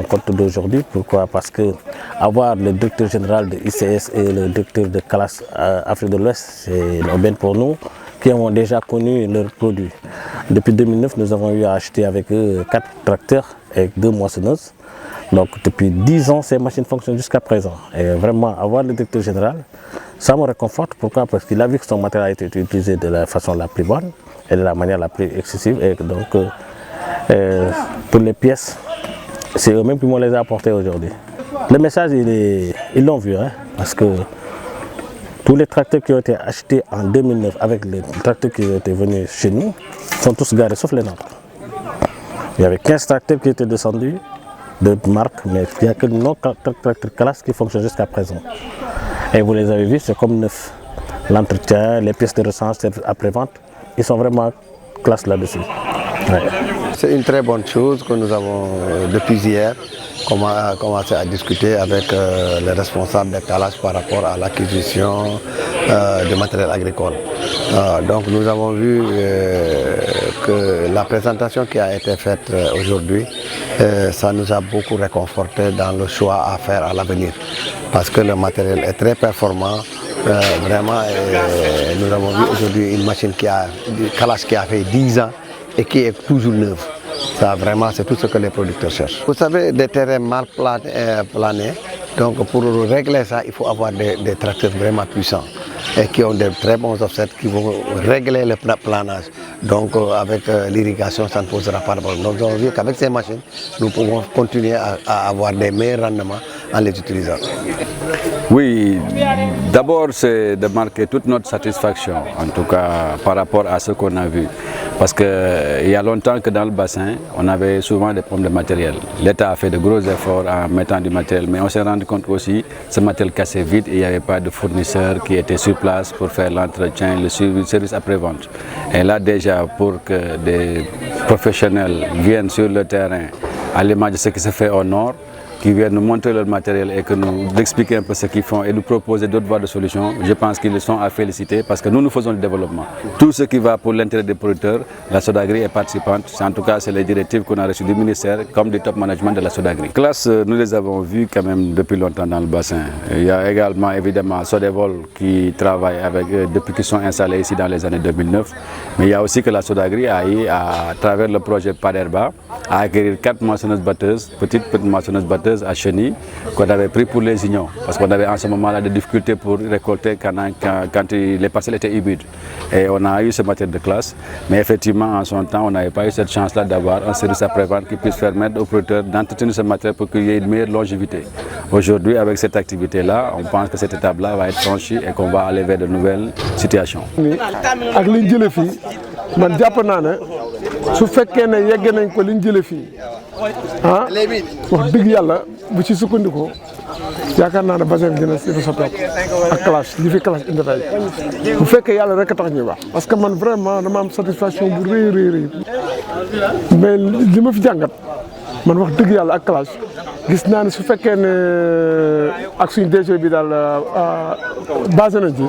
rencontre d'aujourd'hui. Pourquoi? Parce que avoir le directeur général de ICS et le directeur de Calas Afrique de l'Ouest, c'est une aubaine pour nous qui avons déjà connu leurs produits. Depuis 2009, nous avons eu à acheter avec eux 4 tracteurs et 2 moissonneuses. Donc depuis 10 ans, ces machines fonctionnent jusqu'à présent. Et vraiment, avoir le directeur général, ça me réconforte. Pourquoi? Parce qu'il a vu que son matériel a été utilisé de la façon la plus bonne et de la manière la plus excessive. Et donc, pour les pièces, c'est eux-mêmes qui m'ont les apportées aujourd'hui. Le message, ils l'ont vu, hein, parce que tous les tracteurs qui ont été achetés en 2009 avec les tracteurs qui étaient venus chez nous sont tous garés, sauf les nôtres. Il y avait 15 tracteurs qui étaient descendus de marque, mais il n'y a que nos tracteurs Calas qui fonctionnent jusqu'à présent. Et vous les avez vus, c'est comme neuf. L'entretien, les pièces de rechange, après-vente, ils sont vraiment classe là-dessus. Ouais. C'est une très bonne chose que nous avons, depuis hier, commencé à discuter avec les responsables de Calas par rapport à l'acquisition de matériel agricole. Donc nous avons vu que la présentation qui a été faite aujourd'hui, ça nous a beaucoup réconforté dans le choix à faire à l'avenir. Parce que le matériel est très performant. Vraiment, nous avons vu aujourd'hui une machine Calas qui a fait 10 ans et qui est toujours neuve. Ça vraiment, c'est tout ce que les producteurs cherchent. Vous savez, des terrains mal planés, donc pour régler ça, il faut avoir des tracteurs vraiment puissants et qui ont de très bons offsets qui vont régler le planage. Donc avec l'irrigation, ça ne posera pas de problème. Donc nous avons vu qu'avec ces machines, nous pouvons continuer à avoir des meilleurs rendements en les utilisant. Oui, d'abord c'est de marquer toute notre satisfaction, en tout cas par rapport à ce qu'on a vu. Parce qu'il y a longtemps que dans le bassin, on avait souvent des problèmes de matériel. L'État a fait de gros efforts en mettant du matériel, mais on s'est rendu compte aussi que ce matériel cassait vite et il n'y avait pas de fournisseur qui était sur place pour faire l'entretien, le service après-vente. Et là déjà, pour que des professionnels viennent sur le terrain, à l'image de ce qui se fait au nord, qui viennent nous montrer leur matériel et que nous expliquer un peu ce qu'ils font et nous proposer d'autres voies de solutions, je pense qu'ils sont à féliciter parce que nous faisons le développement. Tout ce qui va pour l'intérêt des producteurs, la Sodagri est participante. En tout cas, c'est les directives qu'on a reçues du ministère comme du top management de la Sodagri. Classe, nous les avons vues quand même depuis longtemps dans le bassin. Il y a également évidemment Sodevol qui travaille avec eux depuis qu'ils sont installés ici dans les années 2009. Mais il y a aussi que la Sodagri a eu, à travers le projet Paderba, à acquérir 4 moissonneuses batteuses, petites moissonneuses batteuses à chenilles qu'on avait pris pour les ignons parce qu'on avait en ce moment-là des difficultés pour récolter quand les parcelles étaient hybrides. Et on a eu ce matériel de classe, mais effectivement en son temps on n'avait pas eu cette chance-là d'avoir un service après-vente qui puisse permettre aux producteurs d'entretenir ce matériel pour qu'il y ait une meilleure longévité. Aujourd'hui, avec cette activité-là, on pense que cette étape-là va être franchie et qu'on va aller vers de nouvelles situations. man jàpp naa ne su fekkee ne yegg nañ ko liñ jëlee fii wax dëgg yàlla bu ci sukkandikoo yaakaar naa ne bassin bi dina soppeeku ak Calas li fi Calas indi tey bu fekkee yàlla rek a tax ñuy wax. parce que man vraiment dama am satisfaction bu rëy mais li ma fi jàngat man wax dëgg yàlla ak Calas gis naa ne su fekkee ne ak suñu DG bi daal basé nañ ci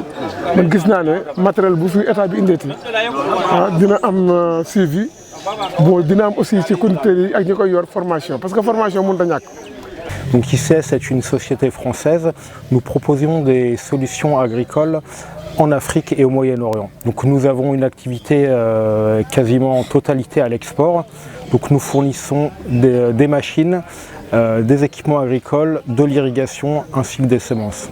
man gis naa ne matériel bu fi état bi indeeti dina am suivi bon dina am aussi ci conducteurs yi ak ñi koy yor formation parce que formation mënut a ñàkk. Donc ICS est une société française. Nous proposions des solutions agricoles en Afrique et au Moyen-Orient. Donc nous avons une activité quasiment en totalité à l'export. Donc nous fournissons des machines, des équipements agricoles, de l'irrigation ainsi que des semences.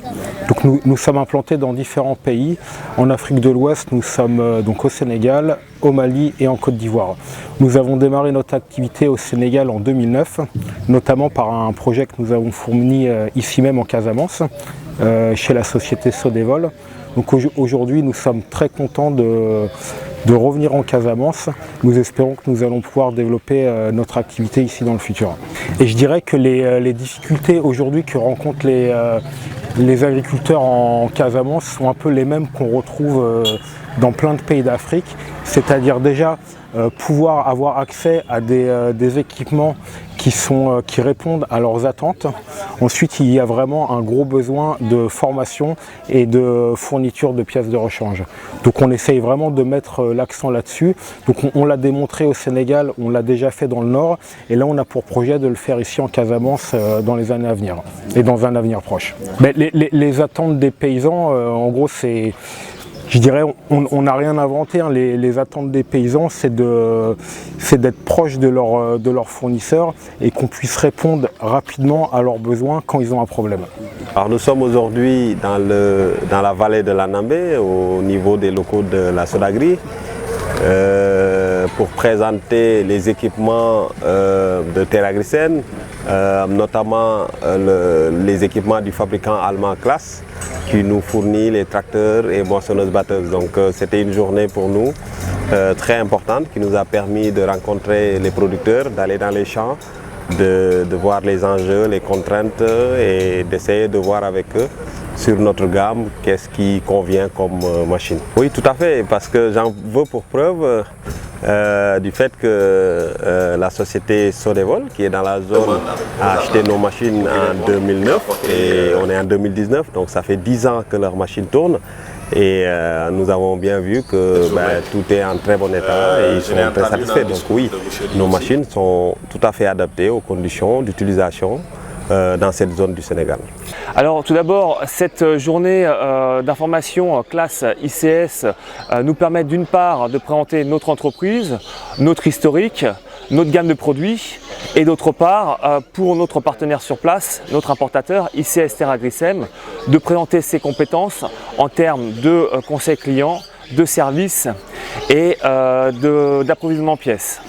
Donc nous sommes implantés dans différents pays. En Afrique de l'Ouest, nous sommes donc au Sénégal, au Mali et en Côte d'Ivoire. Nous avons démarré notre activité au Sénégal en 2009, notamment par un projet que nous avons fourni ici même en Casamance, chez la société Sodevol. Donc aujourd'hui, nous sommes très contents de revenir en Casamance. Nous espérons que nous allons pouvoir développer notre activité ici dans le futur. Et je dirais que les difficultés aujourd'hui que rencontrent les agriculteurs en Casamance sont un peu les mêmes qu'on retrouve dans plein de pays d'Afrique, c'est-à-dire déjà pouvoir avoir accès à des équipements qui répondent à leurs attentes. Ensuite, il y a vraiment un gros besoin de formation et de fourniture de pièces de rechange. Donc on essaye vraiment de mettre l'accent là-dessus. Donc on l'a démontré au Sénégal, on l'a déjà fait dans le Nord, et là on a pour projet de le faire ici en Casamance dans les années à venir, et dans un avenir proche. Mais les attentes des paysans, en gros, c'est... Je dirais, on n'a rien inventé, hein. Les attentes des paysans, c'est d'être proche de leurs fournisseurs et qu'on puisse répondre rapidement à leurs besoins quand ils ont un problème. Alors nous sommes aujourd'hui dans la vallée de l'Anambé, au niveau des locaux de la Sodagri, pour présenter les équipements de TerraGriSem, notamment les équipements du fabricant allemand Claas, qui nous fournit les tracteurs et moissonneuses-batteuses. Donc c'était une journée pour nous très importante qui nous a permis de rencontrer les producteurs, d'aller dans les champs, de voir les enjeux, les contraintes et d'essayer de voir avec eux sur notre gamme qu'est-ce qui convient comme machine. Oui, tout à fait, parce que j'en veux pour preuve du fait que la société Sodevol, qui est dans la zone, a acheté nos machines en 2009 et on est en 2019, donc ça fait 10 ans que leurs machines tournent. Et nous avons bien vu que tout est en très bon état et ils sont très satisfaits. Donc oui, nos machines sont tout à fait adaptées aux conditions d'utilisation dans cette zone du Sénégal. Alors tout d'abord, cette journée d'information classe ICS nous permet d'une part de présenter notre entreprise, notre historique, notre gamme de produits, et d'autre part, pour notre partenaire sur place, notre importateur ICS TerraGriSem, de présenter ses compétences en termes de conseil client, de services et d'approvisionnement pièces.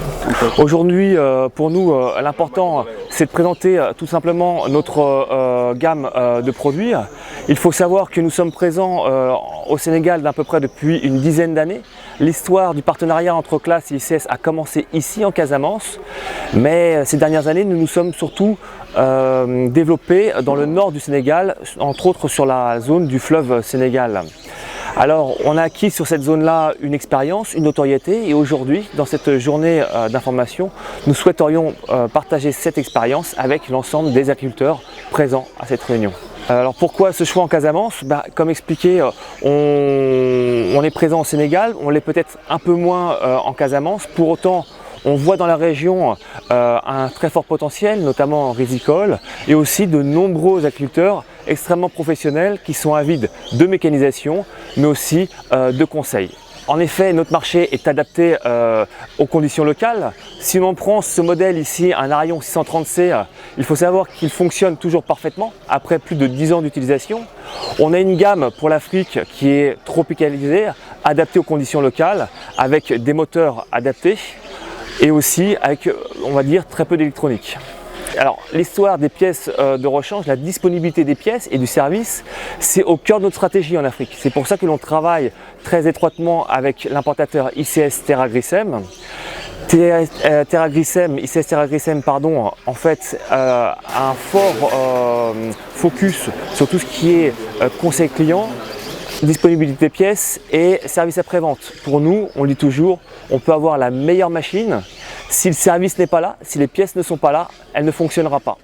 Aujourd'hui, pour nous, l'important, c'est de présenter tout simplement notre gamme de produits. Il faut savoir que nous sommes présents au Sénégal d'à peu près depuis une dizaine d'années. L'histoire du partenariat entre Claas et ICS a commencé ici en Casamance, mais ces dernières années, nous nous sommes surtout développés dans le nord du Sénégal, entre autres sur la zone du fleuve Sénégal. Alors, on a acquis sur cette zone-là une expérience, une notoriété, et aujourd'hui, dans cette journée d'information, nous souhaiterions partager cette expérience avec l'ensemble des agriculteurs présents à cette réunion. Alors pourquoi ce choix en Casamance? Comme expliqué, on est présent au Sénégal, on l'est peut-être un peu moins en Casamance. Pour autant, on voit dans la région un très fort potentiel, notamment en rizicole, et aussi de nombreux agriculteurs extrêmement professionnels qui sont avides de mécanisation, mais aussi de conseils. En effet, notre marché est adapté aux conditions locales. Si l'on prend ce modèle ici, un Arion 630C, il faut savoir qu'il fonctionne toujours parfaitement après plus de 10 ans d'utilisation. On a une gamme pour l'Afrique qui est tropicalisée, adaptée aux conditions locales, avec des moteurs adaptés et aussi avec, on va dire, très peu d'électronique. Alors, l'histoire des pièces de rechange, la disponibilité des pièces et du service, c'est au cœur de notre stratégie en Afrique. C'est pour ça que l'on travaille très étroitement avec l'importateur ICS TerraGriSem. ICS TerraGriSem, pardon, en fait, a un fort focus sur tout ce qui est conseil client, disponibilité des pièces et service après-vente. Pour nous, on dit toujours, on peut avoir la meilleure machine. Si le service n'est pas là, si les pièces ne sont pas là, elle ne fonctionnera pas.